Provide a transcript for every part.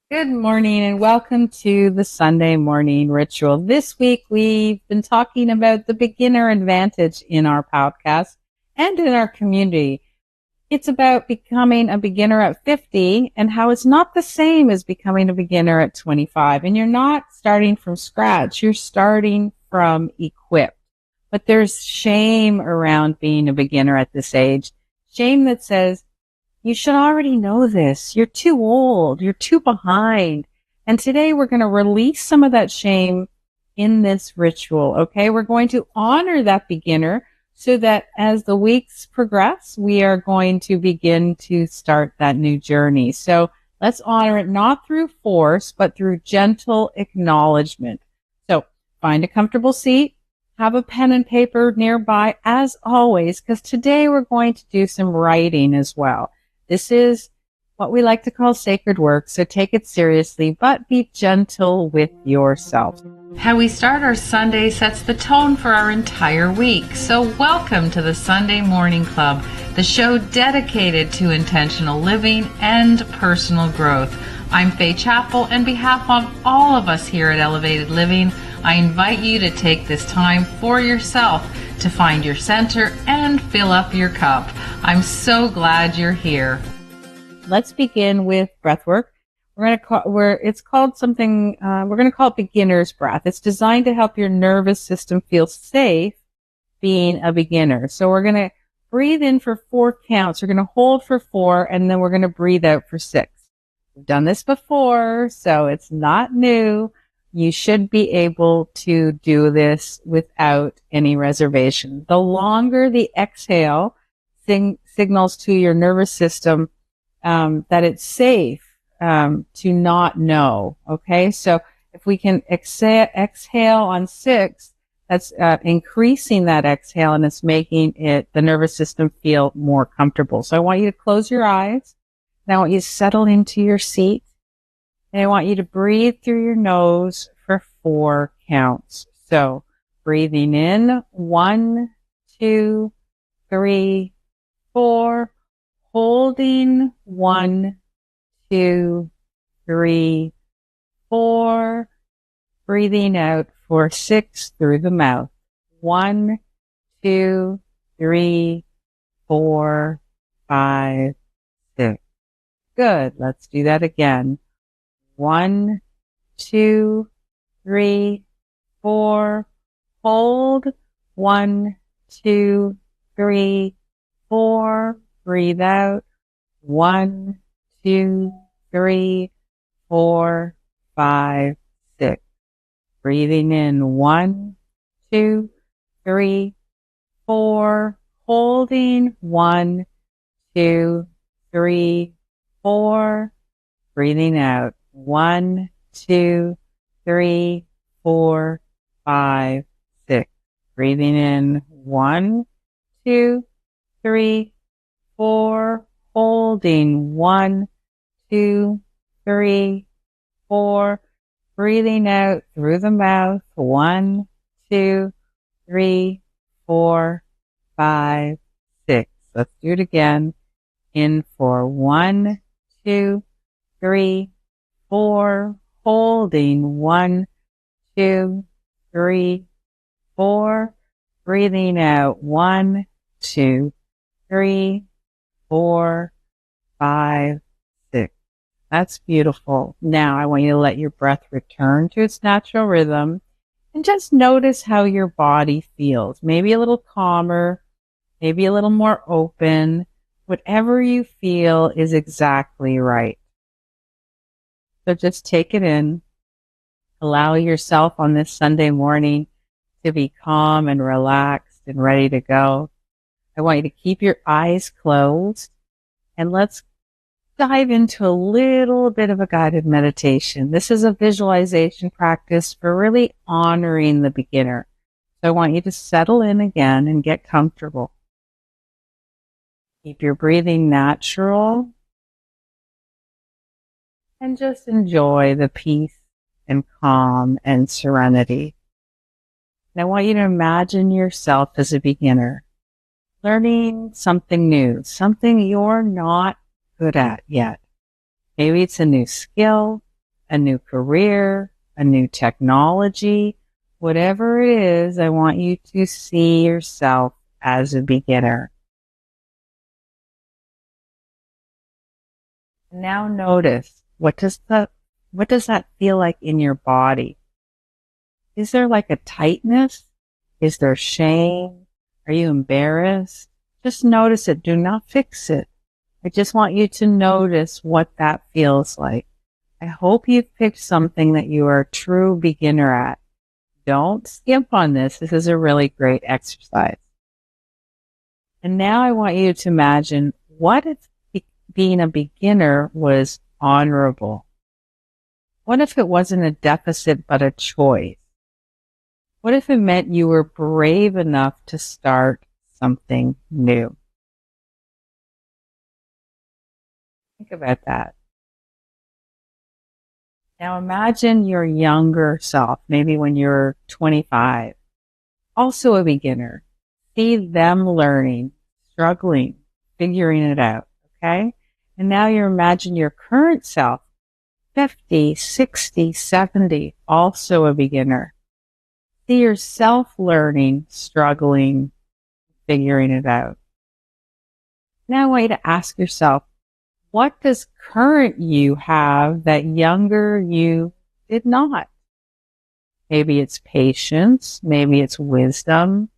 Good morning and welcome to the Sunday morning ritual. This week we've been talking about the beginner advantage in our podcast and in our community. It's about becoming a beginner at 50 and how it's not the same as becoming a beginner at 25. And you're not starting from scratch. You're starting from equipped. But there's shame around being a beginner at this age. Shame that says, you should already know this. You're too old. You're too behind. And today we're going to release some of that shame in this ritual. Okay. We're going to honor that beginner so that as the weeks progress, we are going to begin to start that new journey. So let's honor it not through force, but through gentle acknowledgement. So find a comfortable seat, have a pen and paper nearby as always, because today we're going to do some writing as well. This is what we like to call sacred work, so take it seriously, but be gentle with yourself. How we start our Sunday sets the tone for our entire week. So welcome to the Sunday Morning Club, the show dedicated to intentional living and personal growth. I'm Faye Chappell, and on behalf of all of us here at Elevated Living, I invite you to take this time for yourself to find your center and fill up your cup. I'm so glad you're here. Let's begin with breathwork. We're going to call it beginner's breath. It's designed to help your nervous system feel safe being a beginner. So we're going to breathe in for 4 counts. We're going to hold for 4, and then we're going to breathe out for 6. We've done this before, so it's not new. You should be able to do this without any reservation. The longer the exhale signals to your nervous system that it's safe to not know. Okay, so if we can exhale on 6, that's increasing that exhale, and it's making the nervous system feel more comfortable. So I want you to close your eyes, and I want you to settle into your seat. And I want you to breathe through your nose for 4 counts. So breathing in, 1, 2, 3, 4. Holding, 1, 2, 3, 4. Breathing out for 6 through the mouth. 1, 2, 3, 4, 5, 6. Good. Let's do that again. 1, 2, 3, 4. Hold. 1, 2, 3, 4. Breathe out. 1, 2, 3, 4, 5, 6. Breathing in. 1, 2, 3, 4. Holding. 1, 2, 3, 4. Breathing out. 1, 2, 3, 4, 5, 6. Breathing in. 1, 2, 3, 4. Holding. 1, 2, 3, 4. Breathing out through the mouth. 1, 2, 3, 4, 5, 6. Let's do it again. In for 1, 2, 3, 4. Holding. 1, 2, 3, 4. Breathing out. 1, 2, 3, 4, 5, 6. That's beautiful. Now I want you to let your breath return to its natural rhythm and just notice how your body feels. Maybe a little calmer, maybe a little more open. Whatever you feel is exactly right. So just take it in. Allow yourself on this Sunday morning to be calm and relaxed and ready to go. I want you to keep your eyes closed, and let's dive into a little bit of a guided meditation. This is a visualization practice for really honoring the beginner. So I want you to settle in again and get comfortable. Keep your breathing natural and just enjoy the peace and calm and serenity. And I want you to imagine yourself as a beginner, learning something new, something you're not good at yet. Maybe it's a new skill. a new career, a new technology, whatever it is, I want you to see yourself as a beginner. Now notice, what does that feel like in your body? Is there like a tightness? Is there shame? Are you embarrassed? Just notice it. Do not fix it. I just want you to notice what that feels like. I hope you've picked something that you are a true beginner at. Don't skimp on this. This is a really great exercise. And now I want you to imagine, what if being a beginner was honorable? What if it wasn't a deficit but a choice? What if it meant you were brave enough to start something new? Think about that. Now imagine your younger self, maybe when you're 25, also a beginner. See them learning, struggling, figuring it out, okay? And now you imagine your current self, 50, 60, 70, also a beginner. See yourself learning, struggling, figuring it out. Now I want you to ask yourself, what does current you have that younger you did not? Maybe it's patience. Maybe it's wisdom.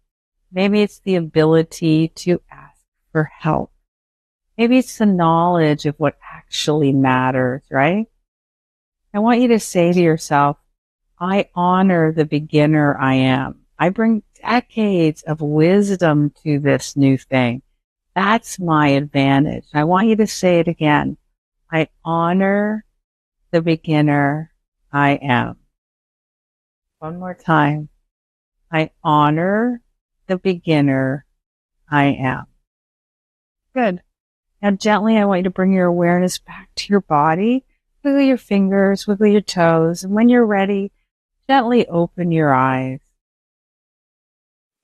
Maybe it's the ability to ask for help. Maybe it's the knowledge of what actually matters, right? I want you to say to yourself, I honor the beginner I am. I bring decades of wisdom to this new thing. That's my advantage. I want you to say it again. I honor the beginner I am. One more time. I honor the beginner I am. Good. Now gently, I want you to bring your awareness back to your body. Wiggle your fingers, wiggle your toes, and when you're ready, gently open your eyes.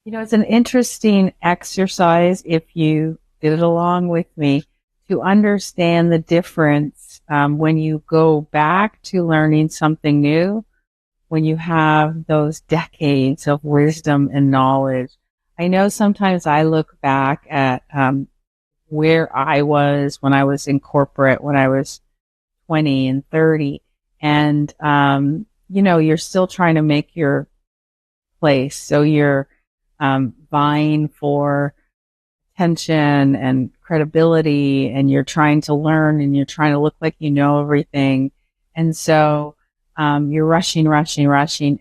You know, it's an interesting exercise, if you did it along with me, to understand the difference when you go back to learning something new, when you have those decades of wisdom and knowledge. I know sometimes I look back at where I was when I was in corporate, when I was 20 and 30, and you know, you're still trying to make your place. So you're vying for attention and credibility, and you're trying to learn, and you're trying to look like you know everything. And so you're rushing,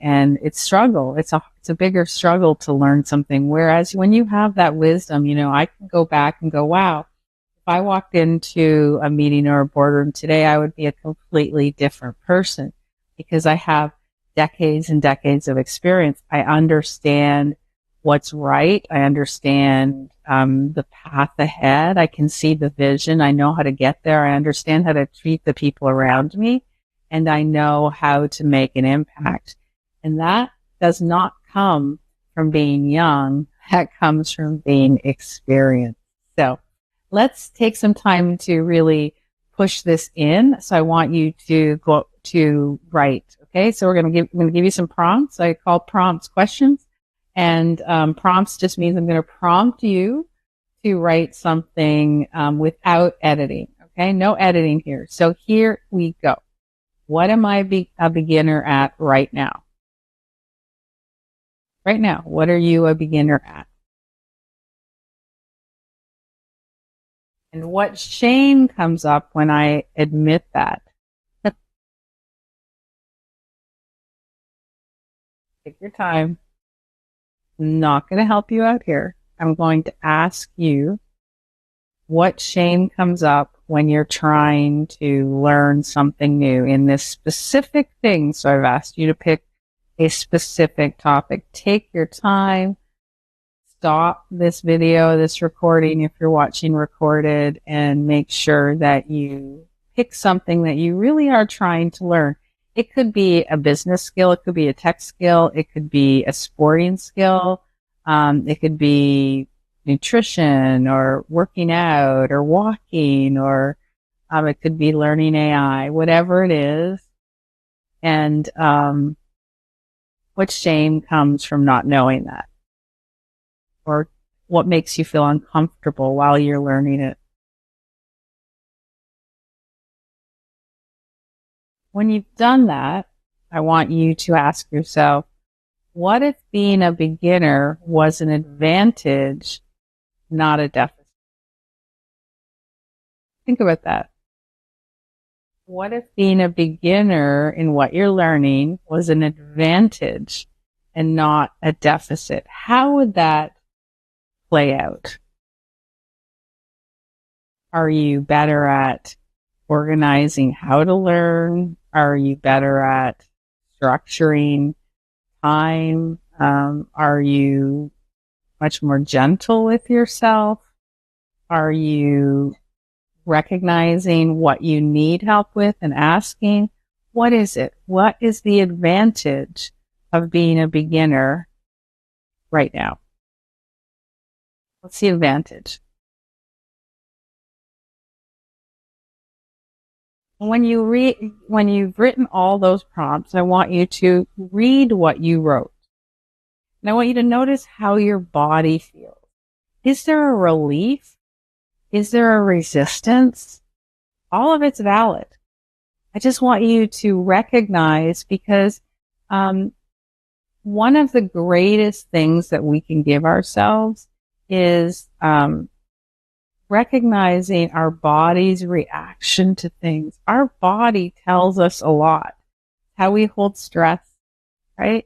and it's struggle. It's a bigger struggle to learn something. Whereas when you have that wisdom, you know, I can go back and go, wow, if I walked into a meeting or a boardroom today, I would be a completely different person because I have decades and decades of experience. I understand what's right. I understand the path ahead. I can see the vision. I know how to get there. I understand how to treat the people around me, and I know how to make an impact. And that does not come from being young. That comes from being experienced. So let's take some time to really push this in. So I want you to go to write. Okay. So I'm going to give you some prompts. I call prompts questions, and prompts just means I'm going to prompt you to write something without editing. Okay. No editing here. So here we go. What am I a beginner at right now? Right now, what are you a beginner at? And what shame comes up when I admit that? Take your time. I'm not going to help you out here. I'm going to ask you what shame comes up when you're trying to learn something new in this specific thing. So I've asked you to pick a specific topic. Take your time. Stop this video, this recording, if you're watching recorded, and make sure that you pick something that you really are trying to learn. It could be a business skill. It could be a tech skill. It could be a sporting skill. It could be nutrition or working out or walking, or it could be learning AI, whatever it is. And what shame comes from not knowing that? Or what makes you feel uncomfortable while you're learning it? When you've done that, I want you to ask yourself, what if being a beginner was an advantage, not a deficit? Think about that. What if being a beginner in what you're learning was an advantage and not a deficit? How would that play out? Are you better at organizing how to learn? Are you better at structuring time? Are you much more gentle with yourself? Are you recognizing what you need help with and asking, what is it? What is the advantage of being a beginner right now? What's the advantage? When you've written all those prompts, I want you to read what you wrote. And I want you to notice how your body feels. Is there a relief? Is there a resistance? All of it's valid. I just want you to recognize, because one of the greatest things that we can give ourselves is recognizing our body's reaction to things. Our body tells us a lot. How we hold stress, right?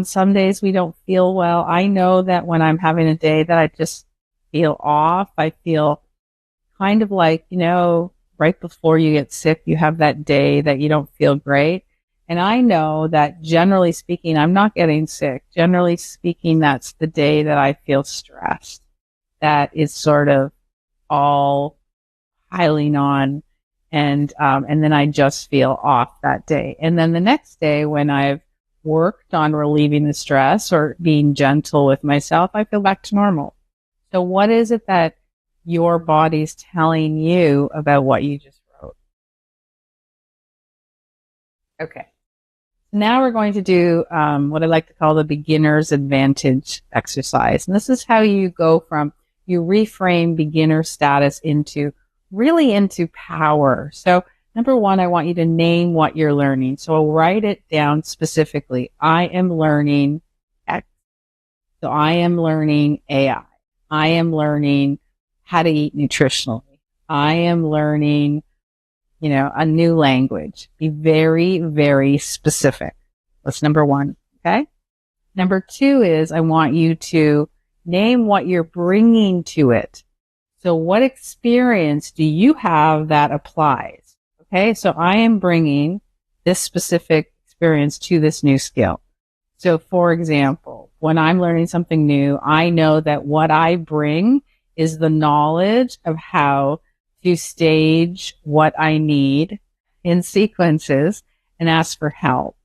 Some days we don't feel well. I know that when I'm having a day that I just feel off, I feel kind of like, right before you get sick, you have that day that you don't feel great. And I know that generally speaking, I'm not getting sick. Generally speaking, that's the day that I feel stressed. That is sort of all piling on. And then I just feel off that day. And then the next day, when I've worked on relieving the stress or being gentle with myself, I feel back to normal. So what is it that your body's telling you about what you just wrote? Okay. Now we're going to do what I like to call the beginner's advantage exercise. And this is how you go from, you reframe beginner status into power. So number one, I want you to name what you're learning. So I'll write it down specifically. I am learning X. So I am learning AI. I am learning how to eat nutritionally. I am learning, a new language. Be very, very specific. That's number one. Okay. Number two is I want you to name what you're bringing to it. So what experience do you have that applies? Okay. So I am bringing this specific experience to this new skill. So for example, when I'm learning something new, I know that what I bring is the knowledge of how to stage what I need in sequences and ask for help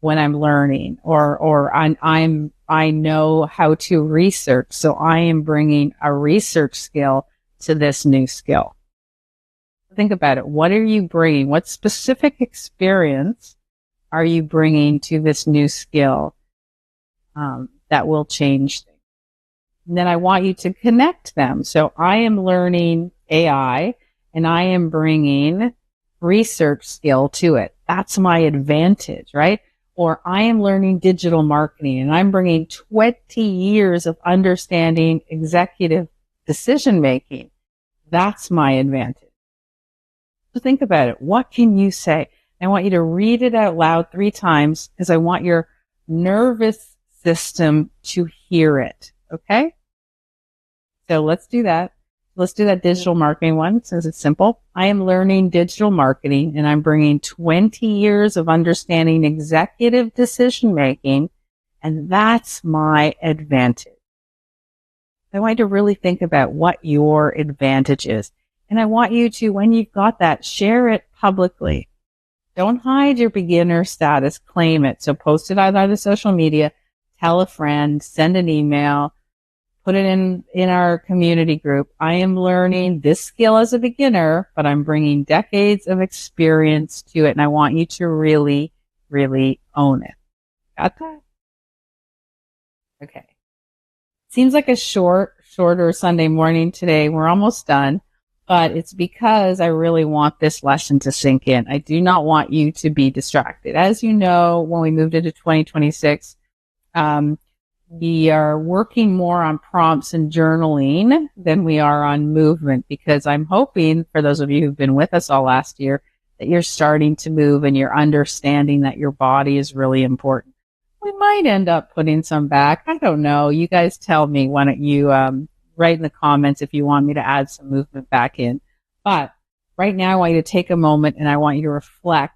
when I'm learning, or I know how to research. So I am bringing a research skill to this new skill. Think about it. What are you bringing? What specific experience are you bringing to this new skill that will change things? And then I want you to connect them. So I am learning AI and I am bringing research skill to it. That's my advantage, right? Or I am learning digital marketing and I'm bringing 20 years of understanding executive decision making. That's my advantage. So think about it. What can you say? I want you to read it out loud 3 times because I want your nervous system to hear it. Okay? So let's do that. Let's do that digital marketing one since it's simple. I am learning digital marketing and I'm bringing 20 years of understanding executive decision making, and that's my advantage. I want you to really think about what your advantage is. And I want you to, when you've got that, share it publicly. Don't hide your beginner status, claim it. So post it on either social media, tell a friend, send an email, put it in our community group. I am learning this skill as a beginner, but I'm bringing decades of experience to it. And I want you to really really own it. Got that? Okay. Seems like a shorter Sunday morning today. We're almost done, but it's because I really want this lesson to sink in. I do not want you to be distracted. As you know, when we moved into 2026, we are working more on prompts and journaling than we are on movement, because I'm hoping, for those of you who've been with us all last year, that you're starting to move and you're understanding that your body is really important. We might end up putting some back. I don't know. You guys tell me. Why don't you write in the comments if you want me to add some movement back in. But right now, I want you to take a moment and I want you to reflect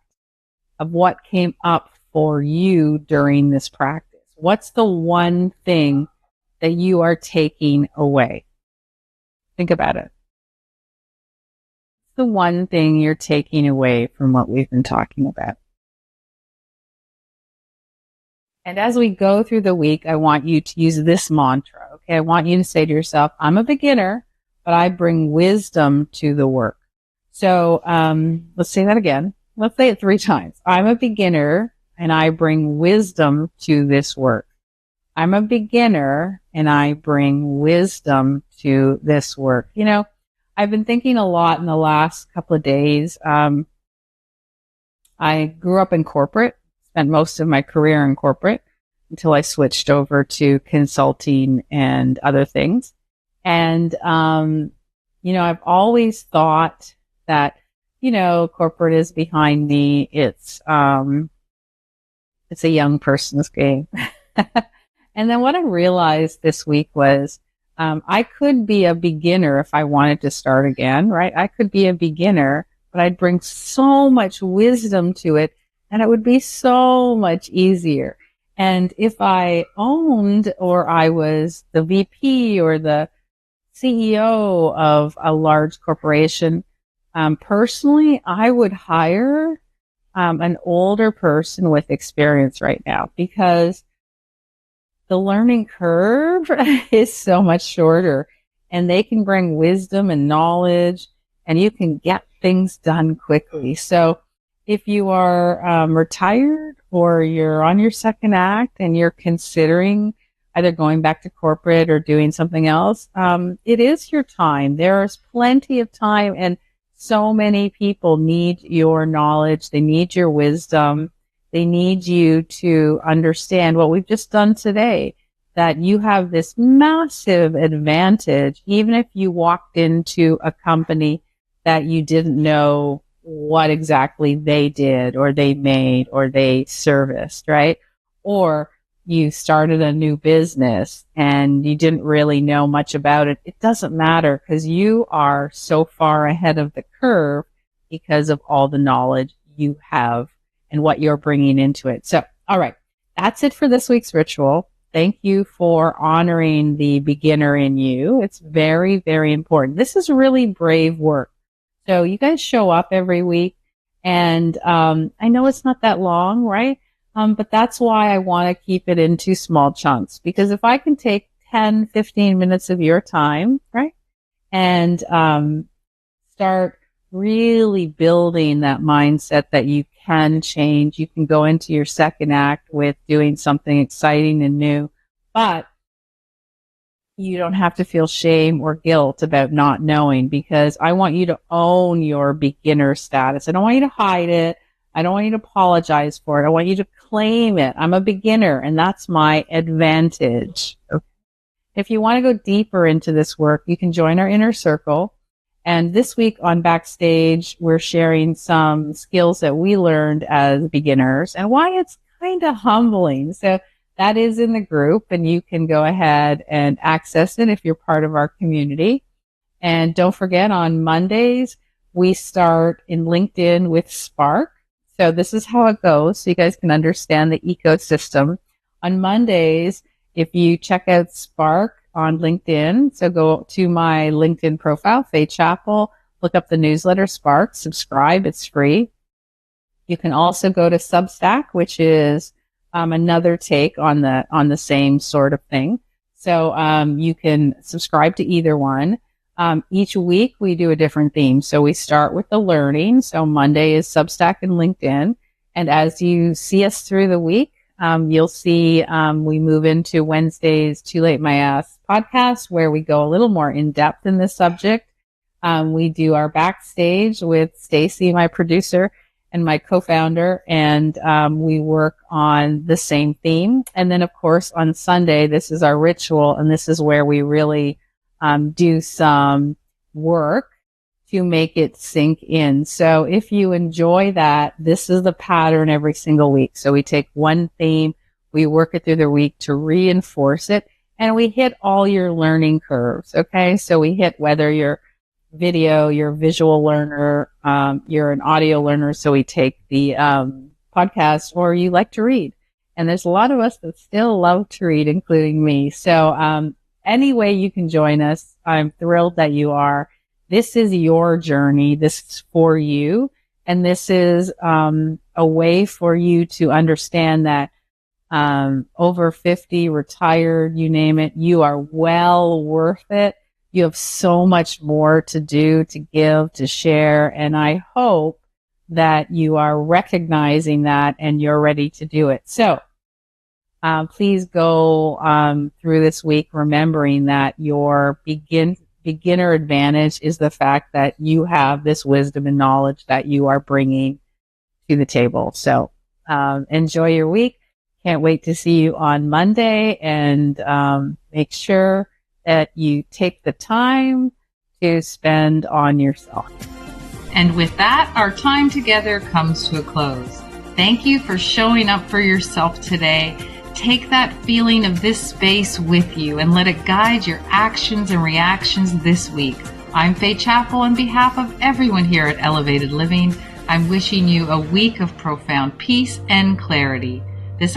of what came up for you during this practice. What's the one thing that you are taking away? Think about it. What's the one thing you're taking away from what we've been talking about? And as we go through the week, I want you to use this mantra. Okay. I want you to say to yourself, I'm a beginner, but I bring wisdom to the work. So, let's say that again. Let's say it 3 times. I'm a beginner and I bring wisdom to this work. I'm a beginner and I bring wisdom to this work. You know, I've been thinking a lot in the last couple of days. I grew up in corporate, spent most of my career in corporate until I switched over to consulting and other things. And, you know, I've always thought that, you know, corporate is behind me. It's a young person's game. And then what I realized this week was, I could be a beginner if I wanted to start again, right? I could be a beginner, but I'd bring so much wisdom to it and it would be so much easier. And if I owned, or I was the VP or the CEO of a large corporation, personally, I would hire an older person with experience right now, because the learning curve is so much shorter and they can bring wisdom and knowledge and you can get things done quickly. So if you are retired or you're on your second act and you're considering either going back to corporate or doing something else, it is your time. There's plenty of time, and so many people need your knowledge. They need your wisdom. They need you to understand what we've just done today, that you have this massive advantage, even if you walked into a company that you didn't know what exactly they did or they made or they serviced, right? Or you started a new business and you didn't really know much about it. It doesn't matter, because you are so far ahead of the curve because of all the knowledge you have and what you're bringing into it. So, all right, that's it for this week's ritual. Thank you for honoring the beginner in you. It's very, very important. This is really brave work. So you guys show up every week, and I know it's not that long, right? But that's why I want to keep it into small chunks, because if I can take 10, 15 minutes of your time, right, and start really building that mindset that you can change, you can go into your second act with doing something exciting and new, but you don't have to feel shame or guilt about not knowing, because I want you to own your beginner status. I don't want you to hide it. I don't want you to apologize for it. I want you to claim it. I'm a beginner, and that's my advantage. Okay. If you want to go deeper into this work, you can join our inner circle. And this week on Backstage, we're sharing some skills that we learned as beginners and why it's kind of humbling. So that is in the group, and you can go ahead and access it if you're part of our community. And don't forget, on Mondays, we start in LinkedIn with Spark. So this is how it goes, so you guys can understand the ecosystem. On Mondays, if you check out Spark on LinkedIn, so go to my LinkedIn profile, Faye Chappell, look up the newsletter Spark, subscribe, it's free. You can also go to Substack, which is another take on the same sort of thing. So you can subscribe to either one. Each week we do a different theme. So we start with the learning. So Monday is Substack and LinkedIn. And as you see us through the week, you'll see we move into Wednesday's Too Late My Ass podcast, where we go a little more in depth in this subject. We do our backstage with Stacy, my producer, and my co-founder, and we work on the same theme. And then, of course, on Sunday, this is our ritual, and this is where we really do some work to make it sink in. So if you enjoy that, this is the pattern every single week. So we take one theme, we work it through the week to reinforce it, and we hit all your learning curves. Okay. So we hit whether you're video, you're a visual learner, you're an audio learner. So we take the podcast, or you like to read. And there's a lot of us that still love to read, including me. So any way you can join us, I'm thrilled that you are. This is your journey. This is for you. And this is a way for you to understand that over 50, retired, you name it, you are well worth it. You have so much more to do, to give, to share. And I hope that you are recognizing that and you're ready to do it. So please go through this week remembering that your beginner advantage is the fact that you have this wisdom and knowledge that you are bringing to the table. So enjoy your week. Can't wait to see you on Monday, and make sure that you take the time to spend on yourself. And with that, our time together comes to a close. Thank you for showing up for yourself today. Take that feeling of this space with you and let it guide your actions and reactions this week. I'm Faye Chappell. On behalf of everyone here at Elevated Living, I'm wishing you a week of profound peace and clarity.